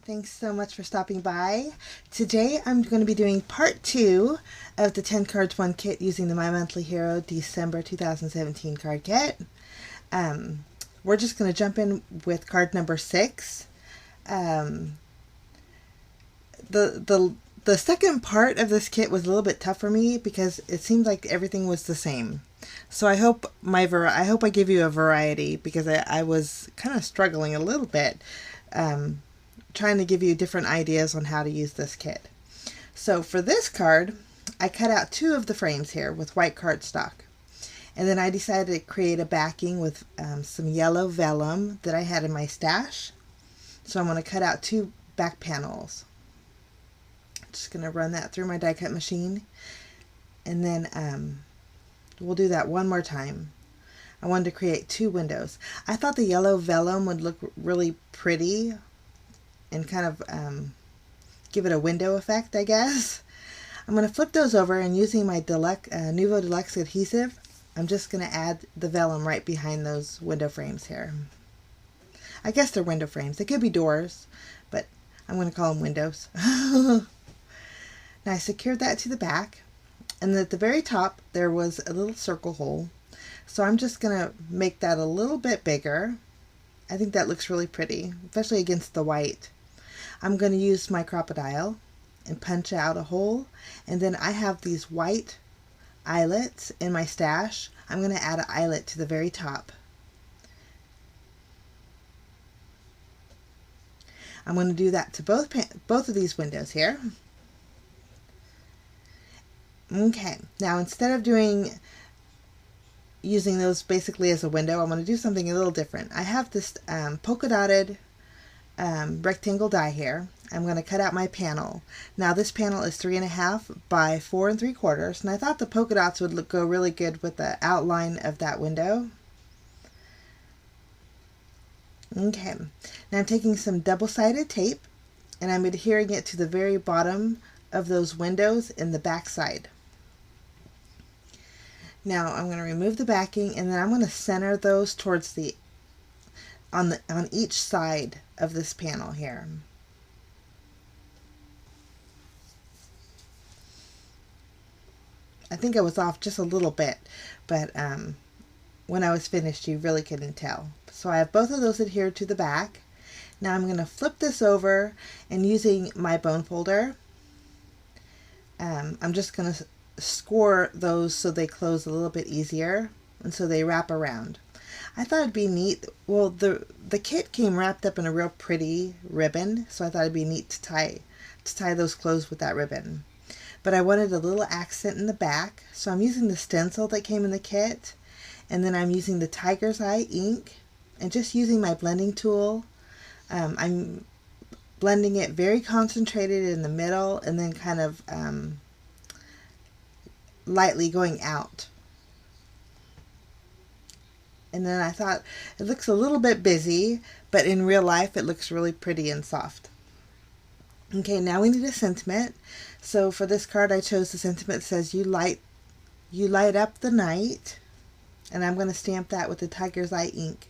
Thanks so much for stopping by. Today I'm going to be doing part 2 of the 10 cards 1 kit using the My Monthly Hero December 2017 card kit. We're just going to jump in with card number 6. The second part of this kit was a little bit tough for me because it seemed like everything was the same. So I hope I give you a variety because I was kind of struggling a little bit. Trying to give you different ideas on how to use this kit. So for this card, I cut out 2 of the frames here with white cardstock. And then I decided to create a backing with some yellow vellum that I had in my stash. So I'm going to cut out 2 back panels. Just going to run that through my die cut machine. And then we'll do that one more time. I wanted to create 2 windows. I thought the yellow vellum would look really pretty and kind of give it a window effect, I guess. I'm going to flip those over, and using my Nuvo Deluxe adhesive, I'm just going to add the vellum right behind those window frames here. I guess they're window frames. They could be doors, but I'm going to call them windows. Now I secured that to the back, and at the very top there was a little circle hole. So I'm just going to make that a little bit bigger. I think that looks really pretty, especially against the white. I'm going to use my crocodile and punch out a hole, and then I have these white eyelets in my stash. I'm going to add an eyelet to the very top. I'm going to do that to both of these windows here. Okay, now instead of using those basically as a window, I'm going to do something a little different. I have this polka dotted rectangle die here. I'm going to cut out my panel. Now this panel is 3.5 by 4 3/4, and I thought the polka dots would go really good with the outline of that window. Okay, now I'm taking some double-sided tape and I'm adhering it to the very bottom of those windows in the back side. Now I'm going to remove the backing, and then I'm going to center those towards on each side of this panel here. I think I was off just a little bit, but when I was finished you really couldn't tell. So I have both of those adhered to the back. Now I'm going to flip this over, and using my bone folder, I'm just going to score those so they close a little bit easier, and so they wrap around. I thought it'd be neat. Well, the kit came wrapped up in a real pretty ribbon, so I thought it'd be neat to tie those closed with that ribbon. But I wanted a little accent in the back, so I'm using the stencil that came in the kit, and then I'm using the Tiger's Eye ink, and just using my blending tool. I'm blending it very concentrated in the middle, and then kind of lightly going out. And then I thought it looks a little bit busy, but in real life it looks really pretty and soft. Okay, now we need a sentiment. So for this card I chose the sentiment that says you light up the night, and I'm going to stamp that with the Tiger's Eye ink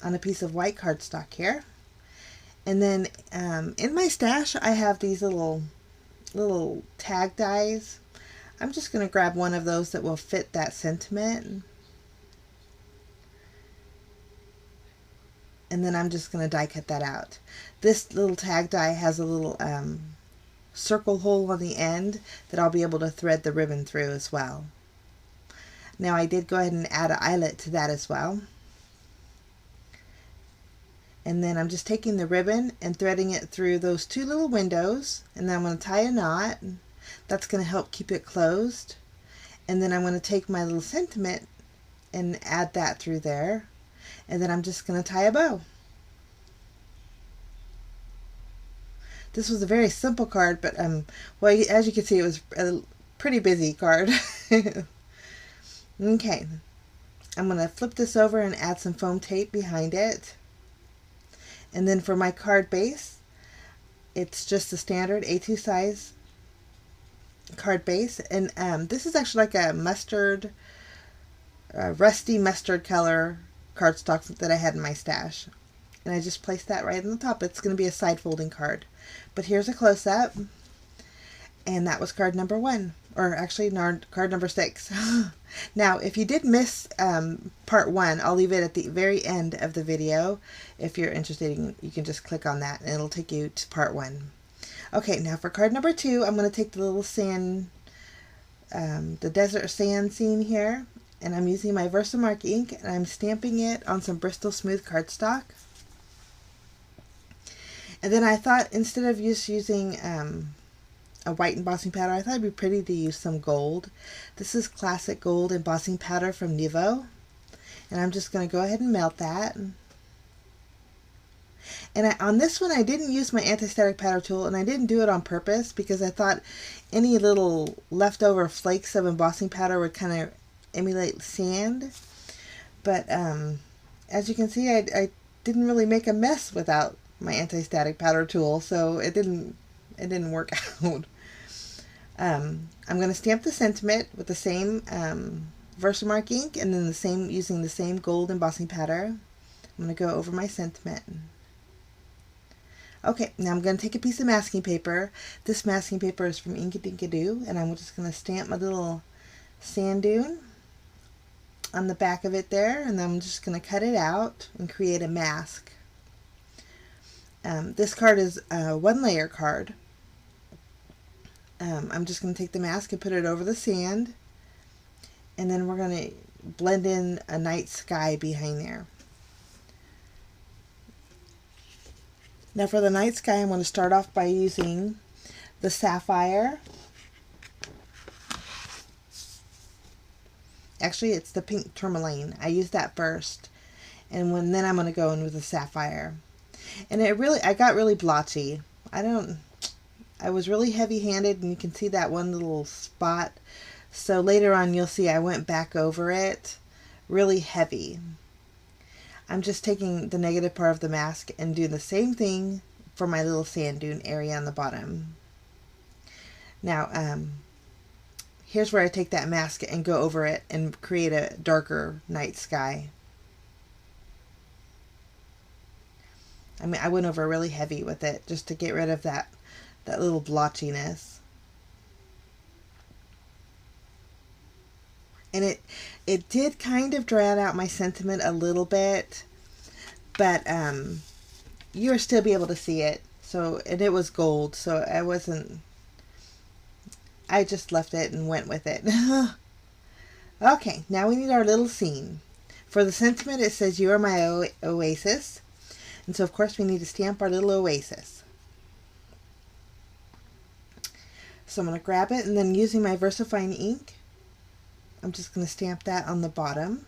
on a piece of white cardstock here. And then in my stash I have these little tag dies. I'm just going to grab one of those that will fit that sentiment. And then I'm just going to die cut that out. This little tag die has a little circle hole on the end that I'll be able to thread the ribbon through as well. Now I did go ahead and add an eyelet to that as well. And then I'm just taking the ribbon and threading it through those 2 little windows, and then I'm going to tie a knot. That's going to help keep it closed. And then I'm going to take my little sentiment and add that through there. And then I'm just going to tie a bow. This was a very simple card, but well, as you can see, it was a pretty busy card. Okay, I'm going to flip this over and add some foam tape behind it. And then for my card base, it's just a standard A2 size card base, and this is actually like a rusty mustard color cardstock that I had in my stash. And I just placed that right on the top. It's going to be a side folding card. But here's a close-up. And that was card number 1. Or actually, card number 6. Now, if you did miss part 1, I'll leave it at the very end of the video. If you're interested, you can just click on that and it'll take you to part 1. Okay, now for card number 2, I'm going to take the little sand, the desert sand scene here. And I'm using my Versamark ink and I'm stamping it on some Bristol Smooth cardstock. And then I thought, instead of just using a white embossing powder, I thought it'd be pretty to use some gold. This is classic gold embossing powder from Nivo. And I'm just going to go ahead and melt that. And on this one, I didn't use my anti-static powder tool, and I didn't do it on purpose because I thought any little leftover flakes of embossing powder would kind of emulate sand. But as you can see, I didn't really make a mess without my anti-static powder tool, so it didn't work out. I'm going to stamp the sentiment with the same Versamark ink, and then using the same gold embossing powder. I'm going to go over my sentiment. Okay, now I'm going to take a piece of masking paper. This masking paper is from Inkadinkadoo, and I'm just going to stamp my little sand dune on the back of it there, and then I'm just going to cut it out and create a mask. This card is a 1-layer card. I'm just going to take the mask and put it over the sand, and then we're going to blend in a night sky behind there. Now for the night sky, I'm going to start off by using the sapphire. Actually, it's the pink tourmaline. I used that first, and then I'm going to go in with the sapphire. And I got really blotchy. I was really heavy-handed, and you can see that one little spot. So later on, you'll see I went back over it really heavy. I'm just taking the negative part of the mask and doing the same thing for my little sand dune area on the bottom. Now, here's where I take that mask and go over it and create a darker night sky. I went over really heavy with it just to get rid of that little blotchiness. And it did kind of drown out my sentiment a little bit, but you'll still be able to see it. And it was gold, so I just left it and went with it. Okay, now we need our little scene. For the sentiment, it says, "You are my oasis." And so, of course, we need to stamp our little oasis. So I'm going to grab it, and then using my VersaFine ink, I'm just going to stamp that on the bottom.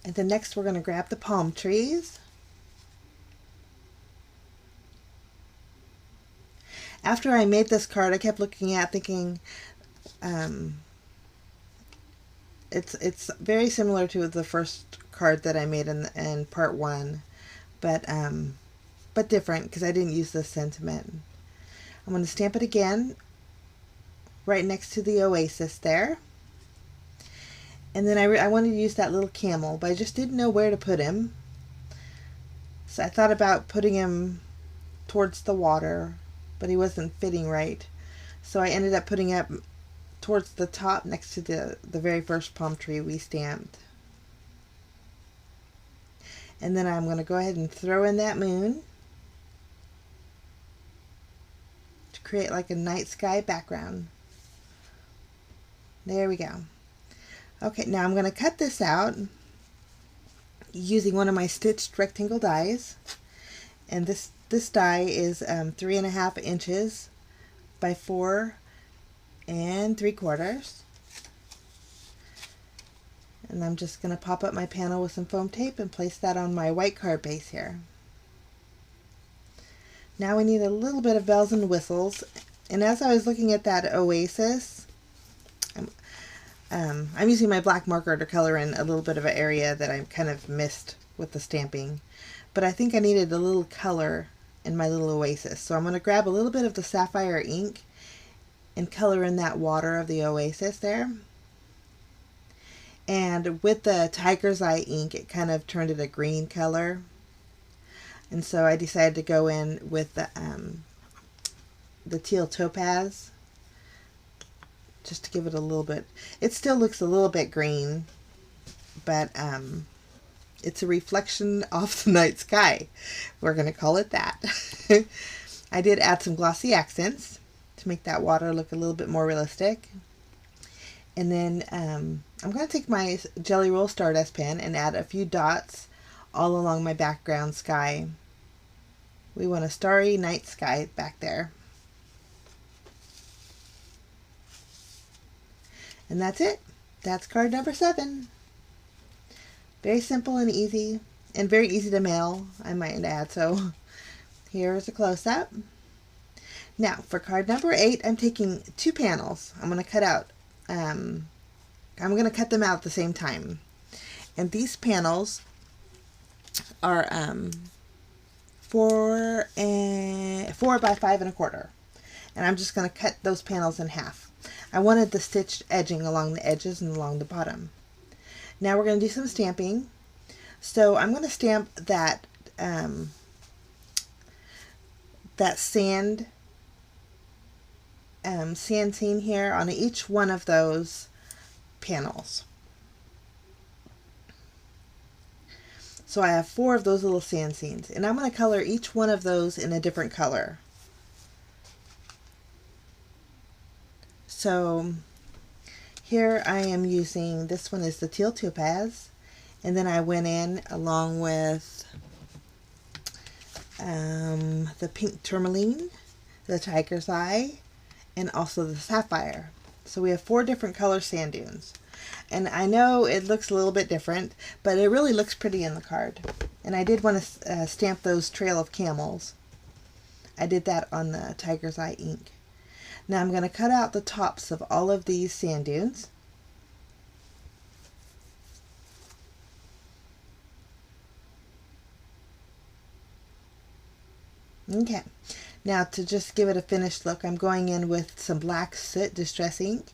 And then next we're going to grab the palm trees. After I made this card, I kept looking at thinking, it's very similar to the first card that I made in part 1, but different because I didn't use this sentiment. I'm going to stamp it again right next to the oasis there. And then I wanted to use that little camel, but I just didn't know where to put him. So I thought about putting him towards the water, but he wasn't fitting right. So I ended up putting him towards the top next to the very first palm tree we stamped. And then I'm going to go ahead and throw in that moon to create like a night sky background. There we go. Okay, now I'm going to cut this out using one of my stitched rectangle dies. And this die is 3.5 inches by 4 3/4. And I'm just going to pop up my panel with some foam tape and place that on my white card base here. Now we need a little bit of bells and whistles. And as I was looking at that oasis, I'm using my black marker to color in a little bit of an area that I kind of missed with the stamping. But I think I needed a little color in my little oasis. So I'm going to grab a little bit of the sapphire ink and color in that water of the oasis there. And with the tiger's eye ink, it kind of turned it a green color. And so I decided to go in with the teal topaz, just to give it a little bit. It still looks a little bit green, but it's a reflection off the night sky. We're going to call it that. I did add some glossy accents to make that water look a little bit more realistic. And then I'm going to take my Jelly Roll Stardust pen and add a few dots all along my background sky. We want a starry night sky back there. And that's it. That's card number 7. Very simple and easy, and very easy to mail, I might add. So here's a close-up. Now for card number 8, I'm taking 2 panels. I'm going to cut out. I'm going to cut them out at the same time. And these panels are 4 by 5 1/4. And I'm just going to cut those panels in half. I wanted the stitched edging along the edges and along the bottom. Now we're going to do some stamping. So I'm going to stamp that sand scene here on each one of those panels. So I have 4 of those little sand scenes, and I'm going to color each one of those in a different color. So here I am using, this one is the teal topaz, and then I went in along with the pink tourmaline, the tiger's eye, and also the sapphire. So we have 4 different color sand dunes. And I know it looks a little bit different, but it really looks pretty in the card. And I did want to stamp those trail of camels. I did that on the tiger's eye ink. Now I'm going to cut out the tops of all of these sand dunes. Okay, now to just give it a finished look, I'm going in with some black soot distress ink,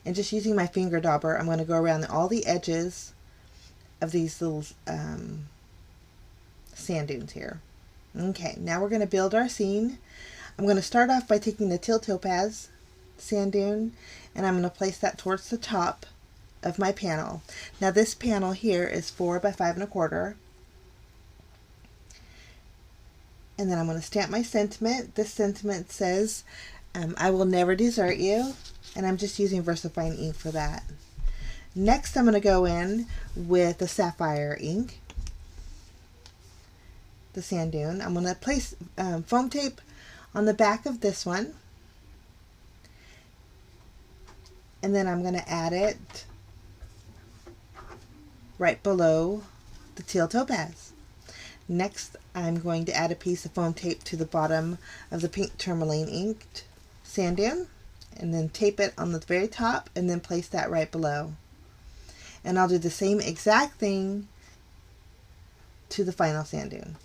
and just using my finger dauber, I'm going to go around all the edges of these little sand dunes here. Okay, now we're going to build our scene. I'm going to start off by taking the teal topaz sand dune, and I'm going to place that towards the top of my panel. Now this panel here is 4 by 5 1/4. And then I'm going to stamp my sentiment. This sentiment says, I will never desert you. And I'm just using VersaFine ink for that. Next, I'm going to go in with the sapphire ink, the sand dune. I'm going to place foam tape on the back of this one. And then I'm going to add it right below the teal topaz. Next, I'm going to add a piece of foam tape to the bottom of the pink tourmaline inked sand dune, and then tape it on the very top, and then place that right below. And I'll do the same exact thing to the final sand dune.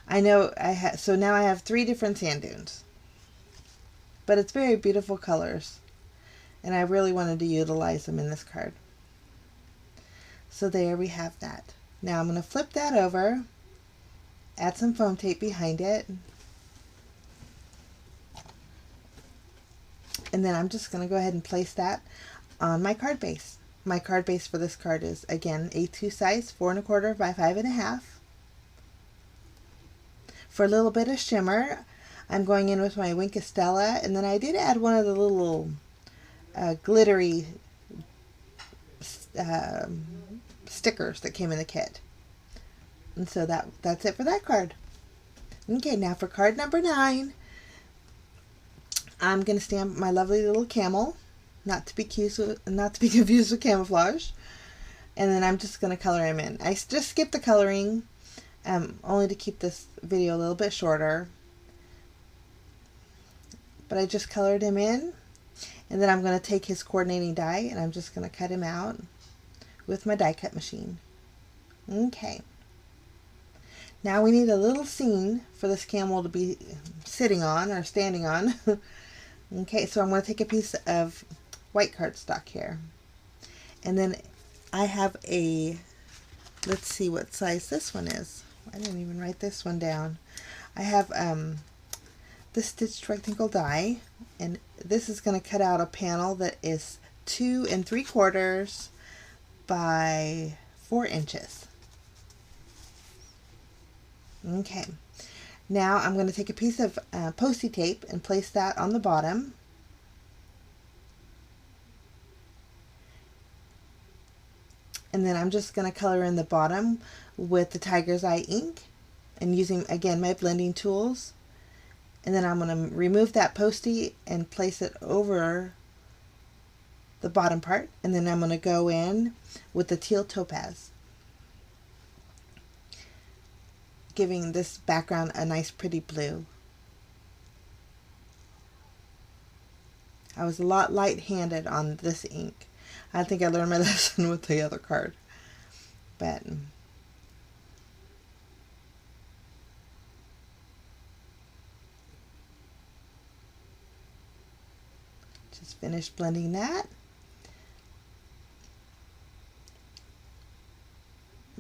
I know so now I have 3 different sand dunes, but it's very beautiful colors, and I really wanted to utilize them in this card. So there we have that. Now I'm going to flip that over, add some foam tape behind it, and then I'm just going to go ahead and place that on my card base. My card base for this card is, again, A2 size, 4 1/4 by 5 1/2. For a little bit of shimmer, I'm going in with my Wink Estella, and then I did add one of the little glittery stickers that came in the kit. And so that's it for that card. Okay, now for card number 9, I'm going to stamp my lovely little camel, not to be confused with camouflage. And then I'm just going to color him in. I just skipped the coloring, only to keep this video a little bit shorter. But I just colored him in, and then I'm going to take his coordinating die, and I'm just going to cut him out with my die cut machine. Okay. Now we need a little scene for this camel to be sitting on or standing on. Okay, so I'm going to take a piece of white cardstock here. And then I have a, let's see what size this one is. I didn't even write this one down. I have the stitched rectangle die, and this is going to cut out a panel that is 2 3/4 by 4 inches. Okay, now I'm going to take a piece of Post-it tape and place that on the bottom. And then I'm just going to color in the bottom with the Tiger's Eye ink and using, again, my blending tools. And then I'm going to remove that Post-it and place it over the bottom part. And then I'm going to go in with the teal topaz, giving this background a nice pretty blue. I was a lot light-handed on this ink. I think I learned my lesson with the other card. But just finished blending that.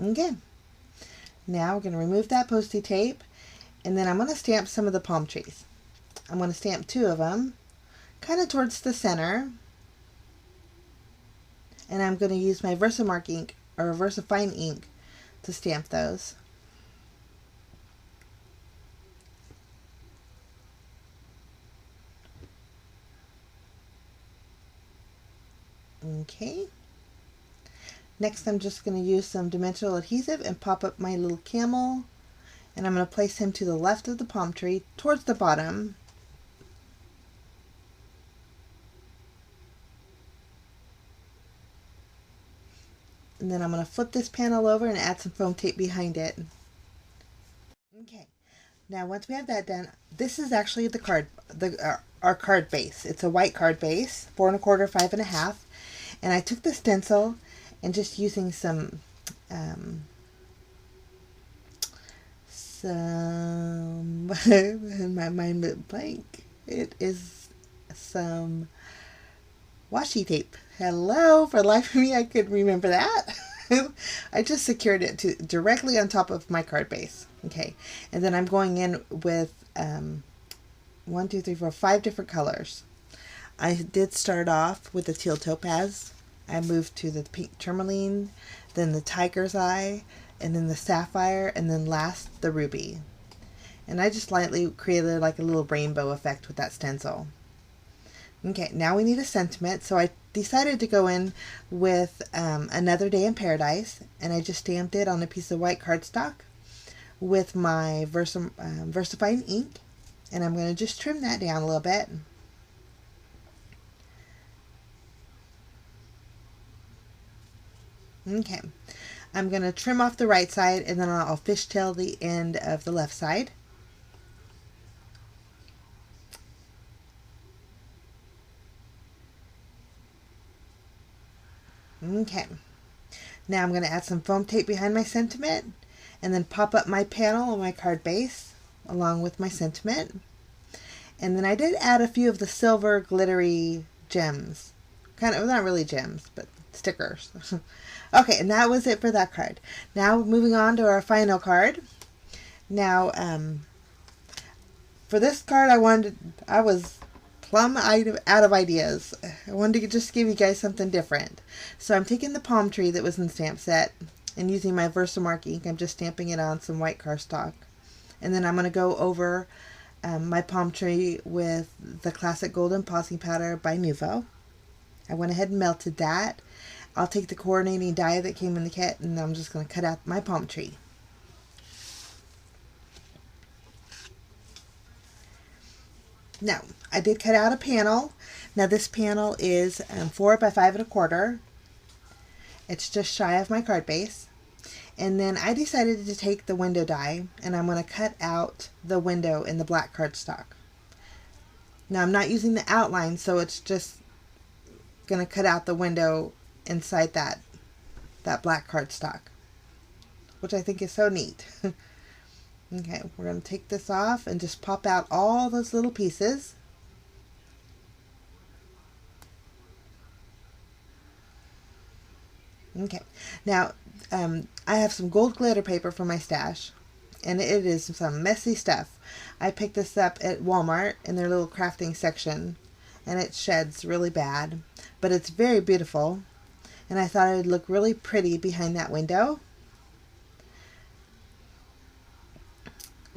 Okay. Now we're going to remove that Post-it tape, and then I'm going to stamp some of the palm trees. I'm going to stamp 2 of them, kind of towards the center. And I'm going to use my Versamark ink or VersaFine ink to stamp those. Okay. Next, I'm just going to use some dimensional adhesive and pop up my little camel. And I'm going to place him to the left of the palm tree, towards the bottom. And then I'm going to flip this panel over and add some foam tape behind it. Okay, now once we have that done, this is actually the card, our card base. It's a white card base, 4 1/4, 5 1/2. And I took the stencil and just using some my mind went blank. It is some washi tape. Hello, for the life of me, I could remember that. I just secured it directly on top of my card base. Okay, and then I'm going in with 1, 2, 3, 4, 5 different colors. I did start off with the teal topaz. I moved to the pink tourmaline, then the tiger's eye, and then the sapphire, and then last the ruby. And I just lightly created like a little rainbow effect with that stencil. Okay, now we need a sentiment, so I decided to go in with Another Day in Paradise, and I just stamped it on a piece of white cardstock with my VersaFine ink, and I'm going to just trim that down a little bit. Okay, I'm going to trim off the right side, and then I'll fishtail the end of the left side. Okay, now I'm going to add some foam tape behind my sentiment and then pop up my panel on my card base along with my sentiment. And then I did add a few of the silver glittery gems. Kind of, not really gems, but stickers. Okay, and that was it for that card. Now moving on to our final card. Now, for this card I was plumb out of ideas. I wanted to just give you guys something different. So I'm taking the palm tree that was in the stamp set and using my Versamark ink. I'm just stamping it on some white cardstock. And then I'm going to go over my palm tree with the classic gold embossing powder by Nuvo. I went ahead and melted that. I'll take the coordinating die that came in the kit, and I'm just going to cut out my palm tree. Now, I did cut out a panel. Now this panel is 4 by 5 1/4. It's just shy of my card base. And then I decided to take the window die, and I'm going to cut out the window in the black cardstock. Now I'm not using the outline, so it's just going to cut out the window inside that black cardstock, which I think is so neat. Okay, we're going to take this off and just pop out all those little pieces. Okay. Now, I have some gold glitter paper for my stash, and it is some messy stuff. I picked this up at Walmart in their little crafting section, and it sheds really bad, but it's very beautiful, and I thought it would look really pretty behind that window.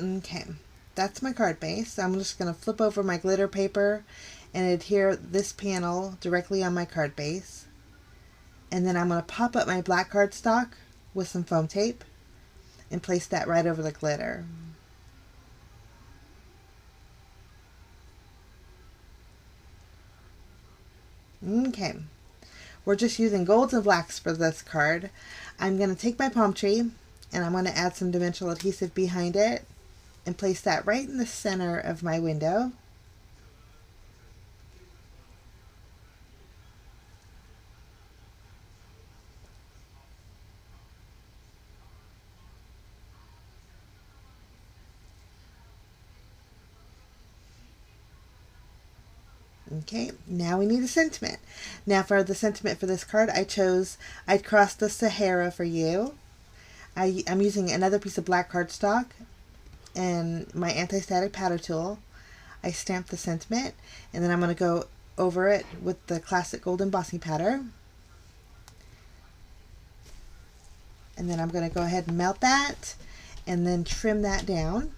Okay, that's my card base. I'm just going to flip over my glitter paper and adhere this panel directly on my card base. And then I'm going to pop up my black cardstock with some foam tape and place that right over the glitter. Okay, we're just using golds and blacks for this card. I'm going to take my palm tree and I'm going to add some dimensional adhesive behind it and place that right in the center of my window. Okay, now we need a sentiment. Now for the sentiment for this card, I'd cross the Sahara for you. I'm using another piece of black cardstock and my anti-static powder tool. I stamp the sentiment, and then I'm going to go over it with the classic gold embossing powder. And then I'm going to go ahead and melt that and then trim that down.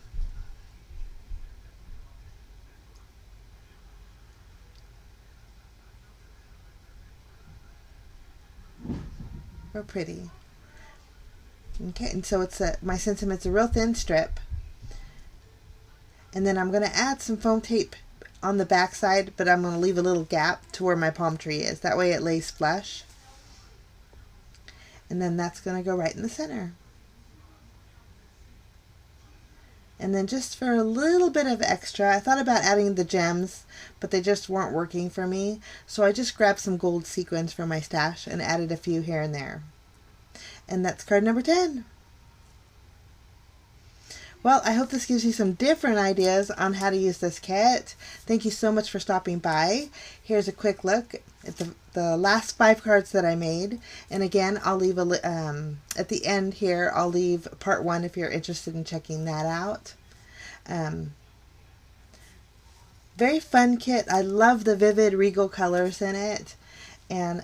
Real pretty. Okay, and so my sentiment's a real thin strip. And then I'm going to add some foam tape on the back side, but I'm going to leave a little gap to where my palm tree is. That way it lays flush. And then that's going to go right in the center. And then just for a little bit of extra, I thought about adding the gems, but they just weren't working for me. So I just grabbed some gold sequins from my stash and added a few here and there. And that's card number 10. Well, I hope this gives you some different ideas on how to use this kit. Thank you so much for stopping by. Here's a quick look at the last 5 cards that I made. And again, I'll leave at the end here, I'll leave part 1 if you're interested in checking that out. Very fun kit. I love the vivid regal colors in it. And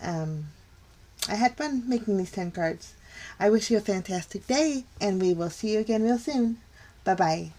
I had fun making these 10 cards. I wish you a fantastic day, and we will see you again real soon. Bye-bye.